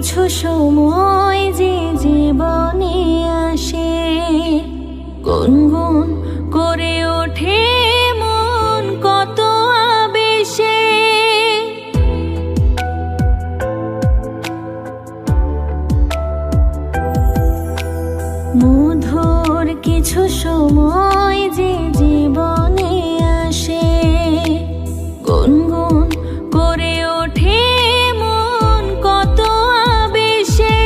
কিছু সময় যে জীবনে আসে, গুনগুন করে ওঠে মন কত আবেশে। মধুর কিছু সময় যে জীবনে আসে, গুনগুন করে ওঠে মন কত আবেশে।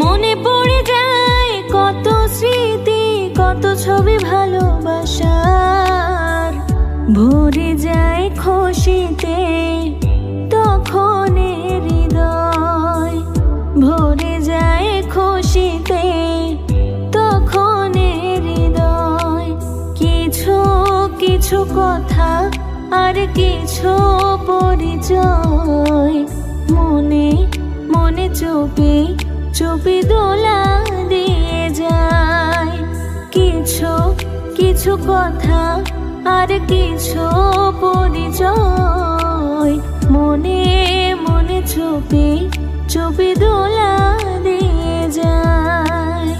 মনে পড়ে যায় কত স্মৃতি, কত ছবি ভালোবাসার, ভরে যায় খুশিতে তখন হৃদয়, ভরে যায় খুশিতে তখন হৃদয়। কিছু কিছু কথা আর কিছু পরিচয়, মনে মনে চুপি চুপি দোলা দিয়ে যায়। কিছু কিছু কথা আর কিছু পরিচয়, মনে মনে চুপি চুপি দোলা দিয়ে যায়।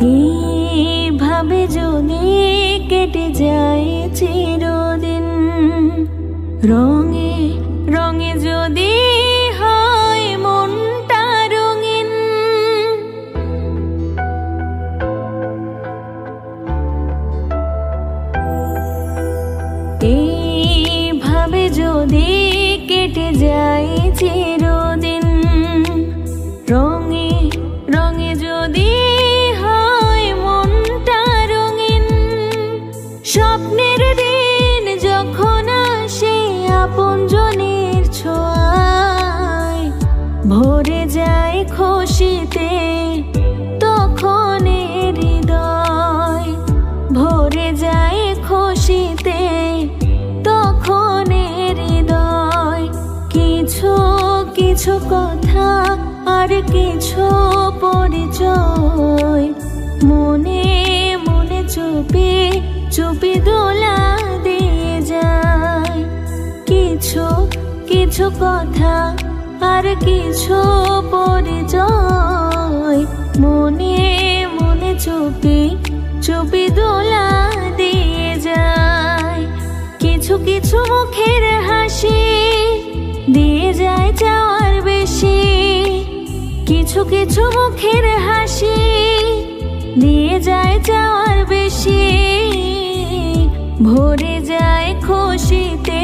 এইভাবে যদি কেটে যায় চিরদিন, রঙে রঙে যদি হয় মনটা রঙিন, এইভাবে যদি কেটে যায় চিরদিন, রঙে রঙে যদি হয় মনটা রঙিন। স্বপ্নের দিন যখন আসে আপনজনের ছোঁয়ায়, ভরে যায় খুশিতে তখন হৃদয়, ভরে যায় খুশিতে তখন হৃদয়। কিছু কিছু কথা আর কিছু পরিচয়, মনে মনে চুপি চুপি দোলা দিয়ে যায়। কিছু কিছু কথা আর কিছু পরিচয়, মনে মনে চুপি চুপি দোলা দিয়ে যায়। কিছু কিছু মুখের হাসি দিয়ে যায় চাওয়ার বেশি, কিছু কিছু মুখের হাসি দিয়ে যায় চাওয়ার বেশি, ভরে যায় খুশিতে